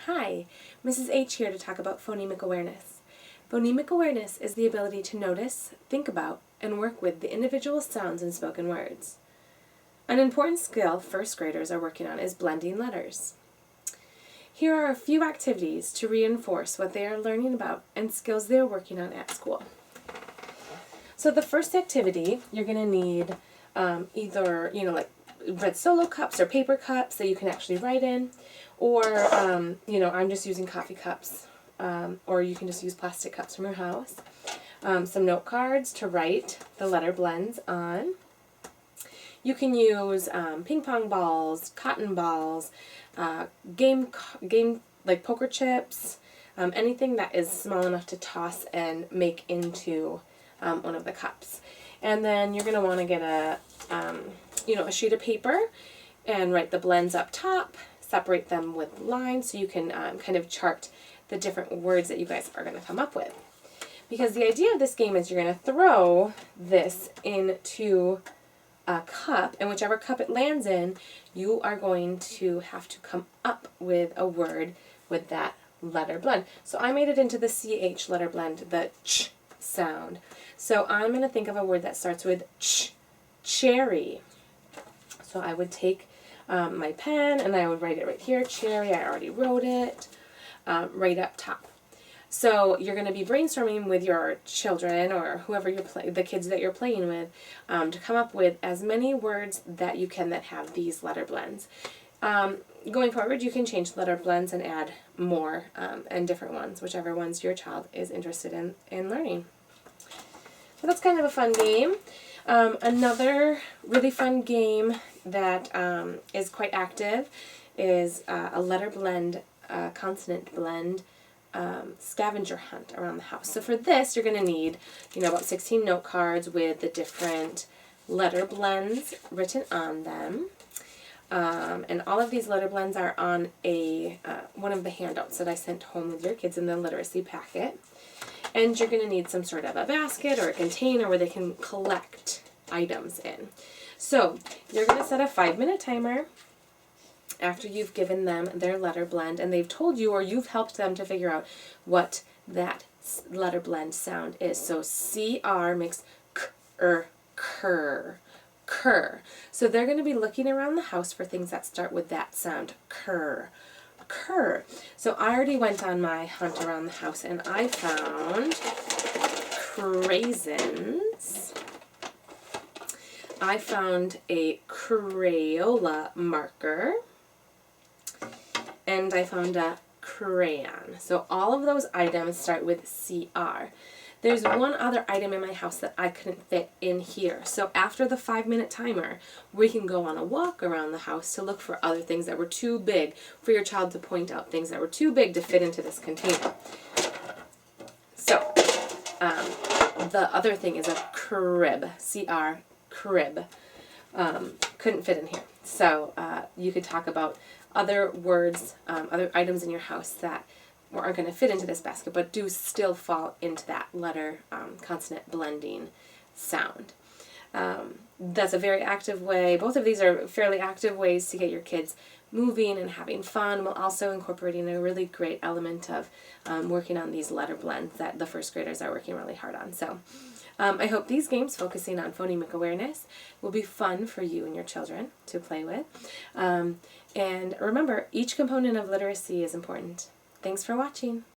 Hi, Mrs. H here to talk about phonemic awareness. Phonemic awareness is the ability to notice, think about, and work with the individual sounds in spoken words. An important skill first graders are working on is blending letters. Here are a few activities to reinforce what they are learning about and skills they are working on at school. So the first activity, you're going to need either, like red Solo cups or paper cups that you can actually write in, or, I'm just using coffee cups, or you can just use plastic cups from your house. Some note cards to write the letter blends on. You can use ping pong balls, cotton balls, game like poker chips, anything that is small enough to toss and make into one of the cups. And then you're going to want to get a sheet of paper and write the blends up top, separate them with lines so you can kind of chart the different words that you guys are going to come up with. Because the idea of this game is you're going to throw this into a cup, and whichever cup it lands in, you are going to have to come up with a word with that letter blend. So I made it into the CH letter blend, the ch sound. So I'm going to think of a word that starts with ch, cherry. So I would take my pen and I would write it right here, cherry. I already wrote it right up top. So you're going to be brainstorming with your children or whoever the kids that you're playing with, to come up with as many words that you can that have these letter blends. Going forward, you can change the letter blends and add more and different ones, whichever ones your child is interested in learning. So that's kind of a fun game. Another really fun game that is quite active is a letter blend, consonant blend scavenger hunt around the house. So for this, you're going to need, about 16 note cards with the different letter blends written on them. And all of these letter blends are on one of the handouts that I sent home with your kids in the literacy packet. And you're going to need some sort of a basket or a container where they can collect items in. So you're going to set a 5-minute timer after you've given them their letter blend and they've told you or you've helped them to figure out what that letter blend sound is. So CR makes k, cur, cur. So they're going to be looking around the house for things that start with that sound, cur, cur. So I already went on my hunt around the house and I found craisins. I found a Crayola marker. And I found a crayon. So all of those items start with CR. There's one other item in my house that I couldn't fit in here. So after the 5-minute timer, we can go on a walk around the house to look for other things that were too big for your child to point out things that were too big to fit into this container. So the other thing is a crib, CR, crib. Couldn't fit in here. So you could talk about other words, other items in your house that aren't going to fit into this basket, but do still fall into that letter consonant blending sound. That's a very active way. Both of these are fairly active ways to get your kids moving and having fun, while also incorporating a really great element of working on these letter blends that the first graders are working really hard on. So I hope these games focusing on phonemic awareness will be fun for you and your children to play with. And remember, each component of literacy is important. Thanks for watching.